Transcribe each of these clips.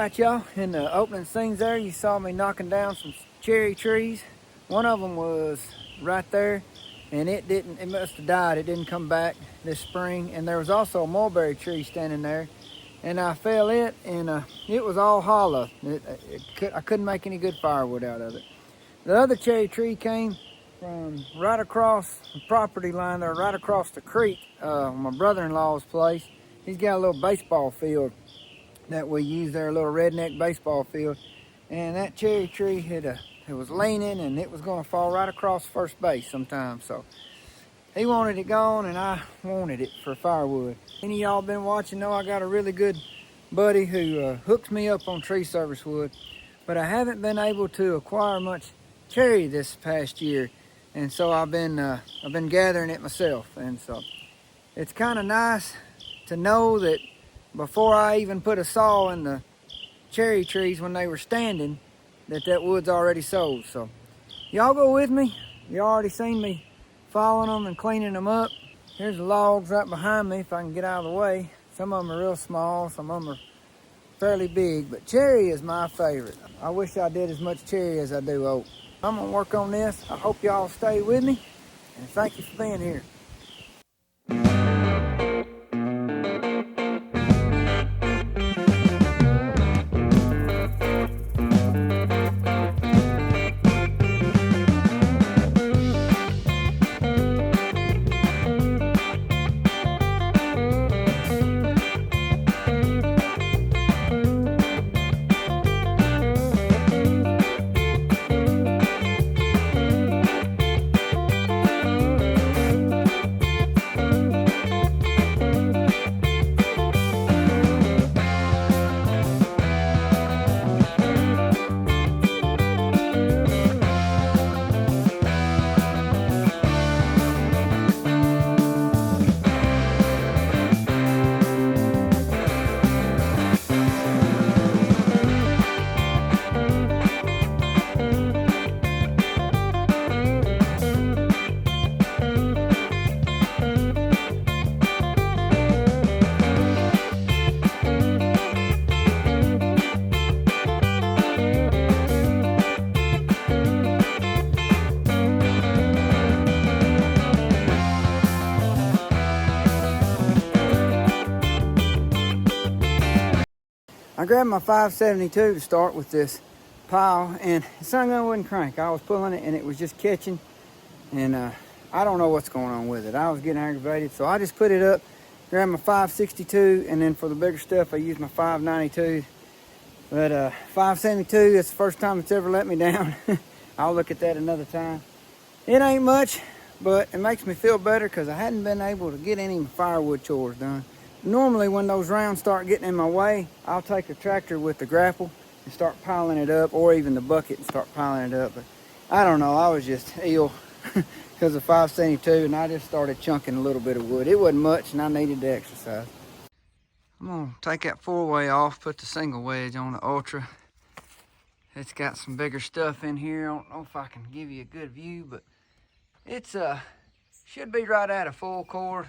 right, y'all. In the opening scenes there, you saw me knocking down some cherry trees. One of them was right there, and it must have died. It didn't come back this spring. And there was also a mulberry tree standing there, and I fell it, and it was all hollow. I couldn't make any good firewood out of it. The other cherry tree came from right across the property line there, right across the creek, my brother-in-law's place. He's got a little baseball field that we use there, a little redneck baseball field. And that cherry tree, it was leaning, and it was going to fall right across first base sometime. So he wanted it gone, and I wanted it for firewood. Any of y'all been watching know I got a really good buddy who hooks me up on tree service wood, but I haven't been able to acquire much cherry this past year, and so I've been gathering it myself. And so it's kind of nice to know that before I even put a saw in the cherry trees when they were standing, that wood's already sold. So y'all go with me. You already seen me following them and cleaning them up. Here's the logs right behind me if I can get out of the way. Some of them are real small, some of them are fairly big, but cherry is my favorite. I wish I did as much cherry as I do oak. I'm gonna work on this. I hope y'all stay with me, and thank you for being here. I grabbed my 572 to start with this pile, and the sun gun wouldn't crank. I was pulling it and it was just catching, and I don't know what's going on with it. I was getting aggravated, so I just put it up, grabbed my 562, and then for the bigger stuff I used my 592. But 572, it's the first time it's ever let me down. I'll look at that another time. It ain't much, but it makes me feel better because I hadn't been able to get any firewood chores done. Normally when those rounds start getting in my way, I'll take a tractor with the grapple and start piling it up, or even the bucket and start piling it up. But I don't know, I was just ill because of 572, and I just started chunking a little bit of wood. It wasn't much, and I needed the exercise. I'm gonna take that 4-way off, put the single wedge on the Ultra. It's got some bigger stuff in here. I don't know if I can give you a good view, but it's should be right at a full cord.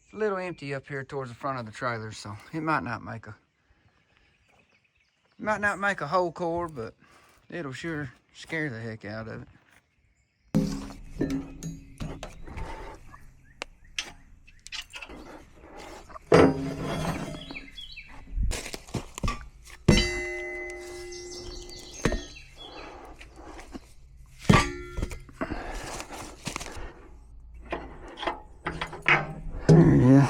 It's a little empty up here towards the front of the trailer, so it might not make a whole cord, but it'll sure scare the heck out of it. There it is.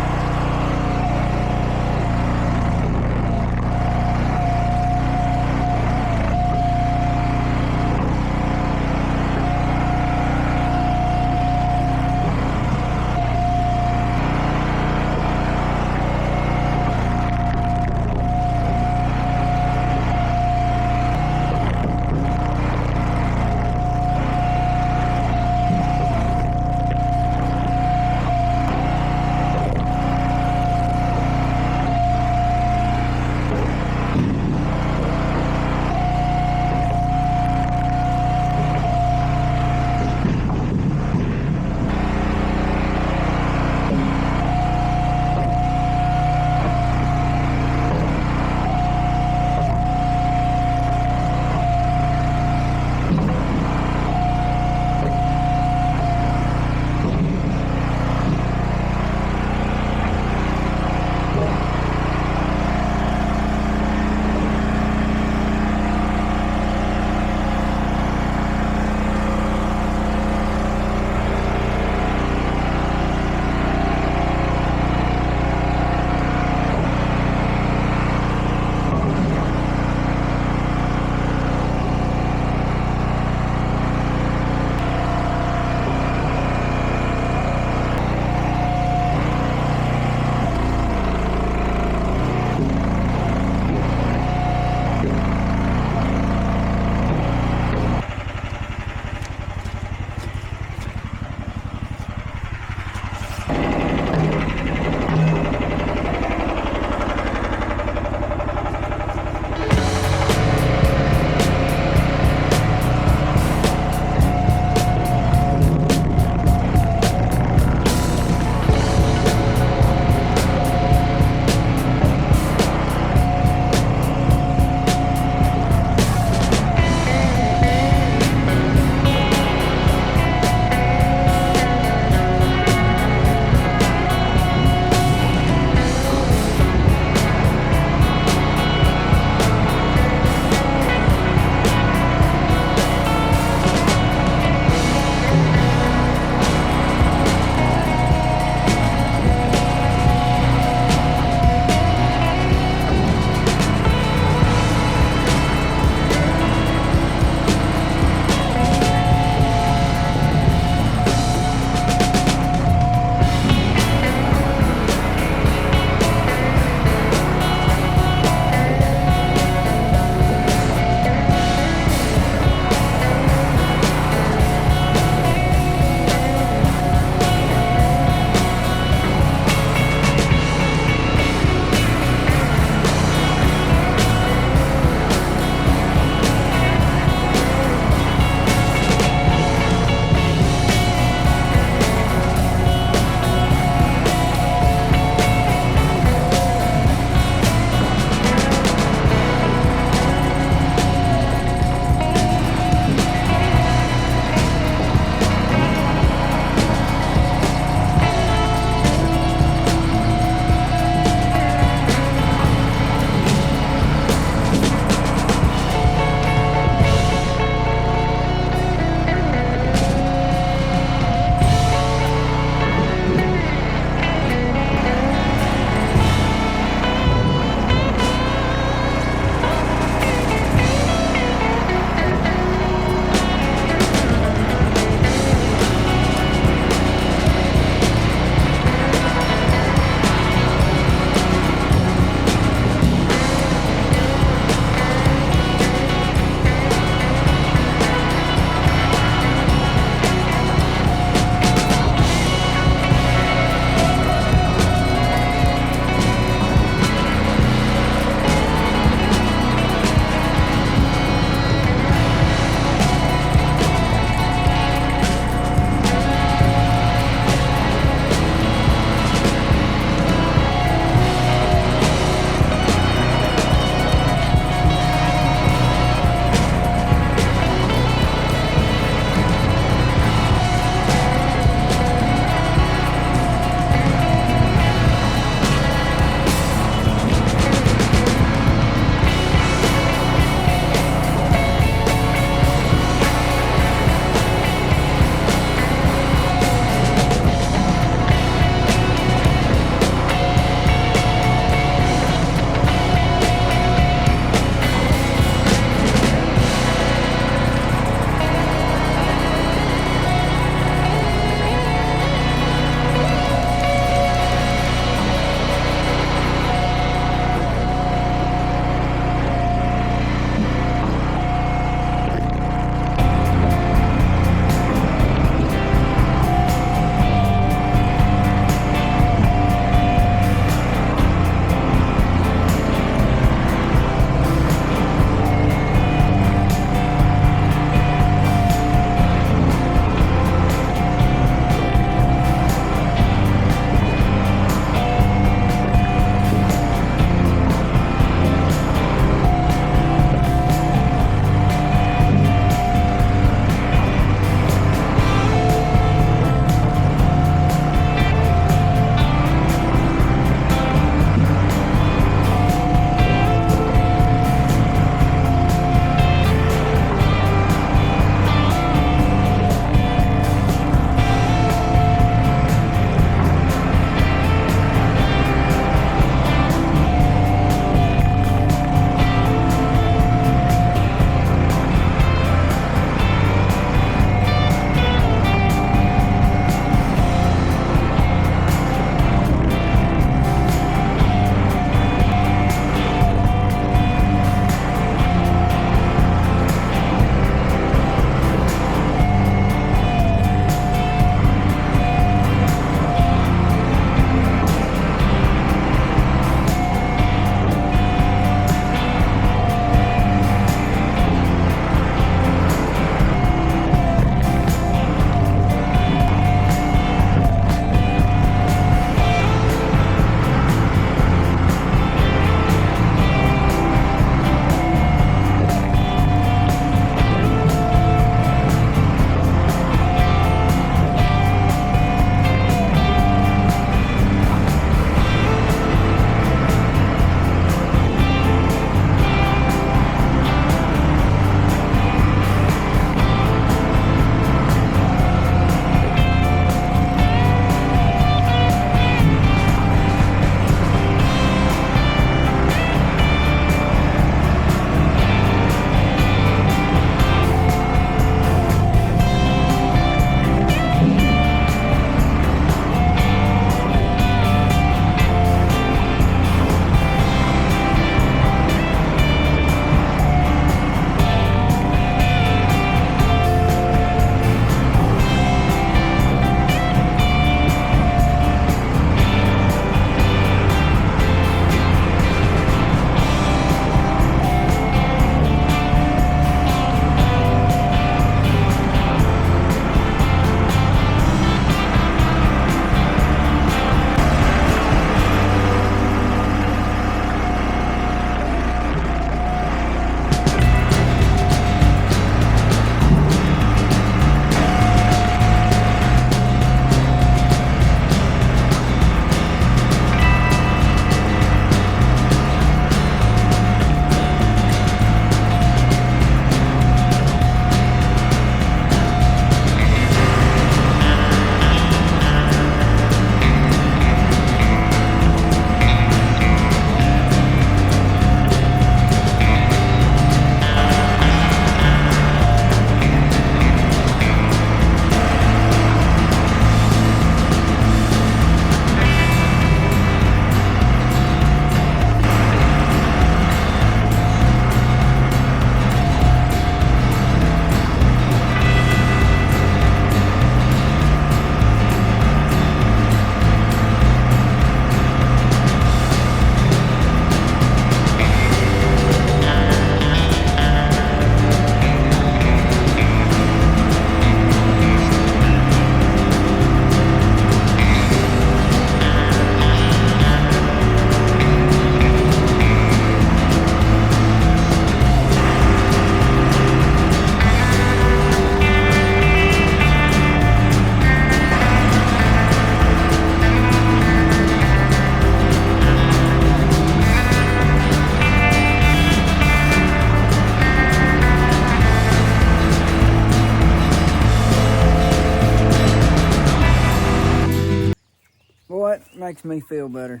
makes me feel better.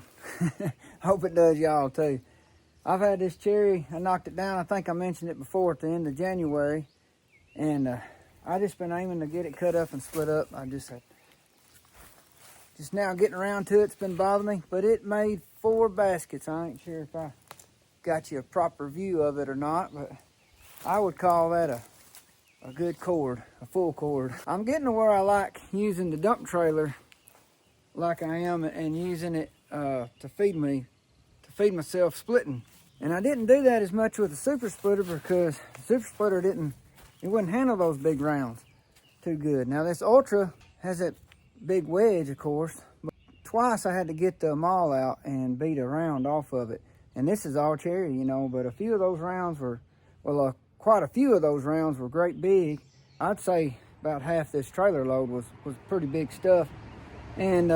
Hope it does y'all too. I've had this cherry, I knocked it down, I think I mentioned it before, at the end of January. And I just been aiming to get it cut up and split up. I just now getting around to it. It's been bothering me, but it made 4 baskets. I ain't sure if I got you a proper view of it or not, but I would call that a good cord, a full cord. I'm getting to where I like using the dump trailer like I am and using it to feed myself splitting. And I didn't do that as much with the super splitter because the super splitter it wouldn't handle those big rounds too good. Now this Ultra has that big wedge, of course, but twice I had to get the maul out and beat a round off of it. And this is all cherry, you know, but a few of those rounds were, well, quite a few of those rounds were great big. I'd say about half this trailer load was pretty big stuff. And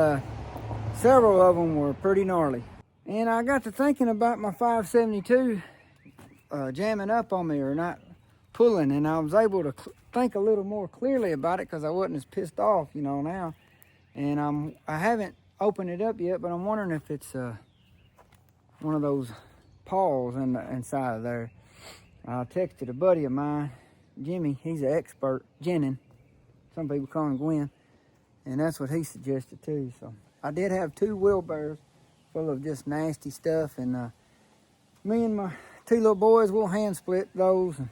several of them were pretty gnarly. And I got to thinking about my 572 jamming up on me or not pulling, and I was able to think a little more clearly about it because I wasn't as pissed off, you know, now. And I haven't opened it up yet, but I'm wondering if it's one of those paws inside of there. I texted a buddy of mine, Jimmy. He's an expert, Jennin. Some people call him Gwen. And that's what he suggested too. So I did have 2 wheelbarrows full of just nasty stuff. And me and my 2 little boys, we'll hand split those. And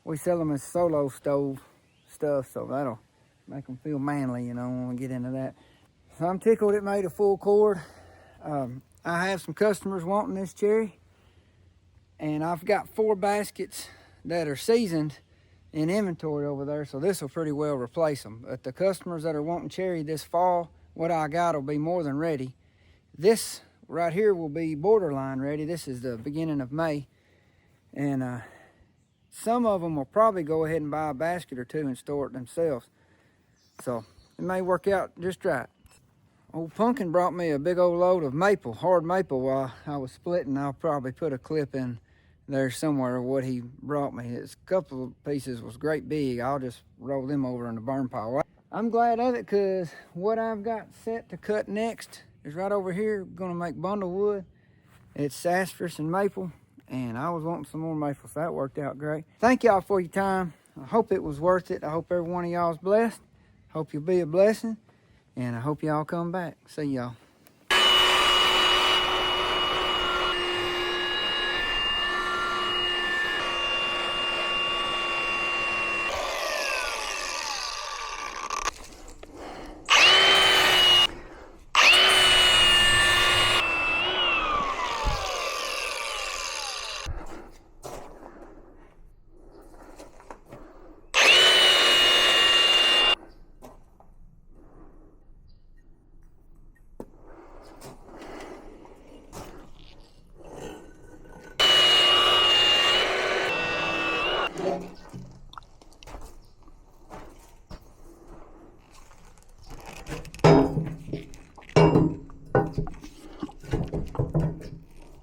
we sell them as solo stove stuff. So that'll make them feel manly, you know, when we get into that. So I'm tickled it made a full cord. I have some customers wanting this cherry. And I've got 4 baskets that are seasoned in inventory over there, so this will pretty well replace them. But the customers that are wanting cherry this fall, what I got will be more than ready. This right here will be borderline ready. This is the beginning of May. And some of them will probably go ahead and buy a basket or 2 and store it themselves. So it may work out just right. Old Pumpkin brought me a big old load of maple, hard maple, while I was splitting. I'll probably put a clip in there somewhere of what he brought me. It's a couple of pieces was great big. I'll just roll them over in the burn pile. I'm glad of it because what I've got set to cut next is right over here. Gonna make bundle wood. It's sassafras and maple, and I was wanting some more maple, so that worked out great. Thank y'all for your time. I hope it was worth it. I hope every one of y'all is blessed. Hope you'll be a blessing, and I hope y'all come back. See y'all.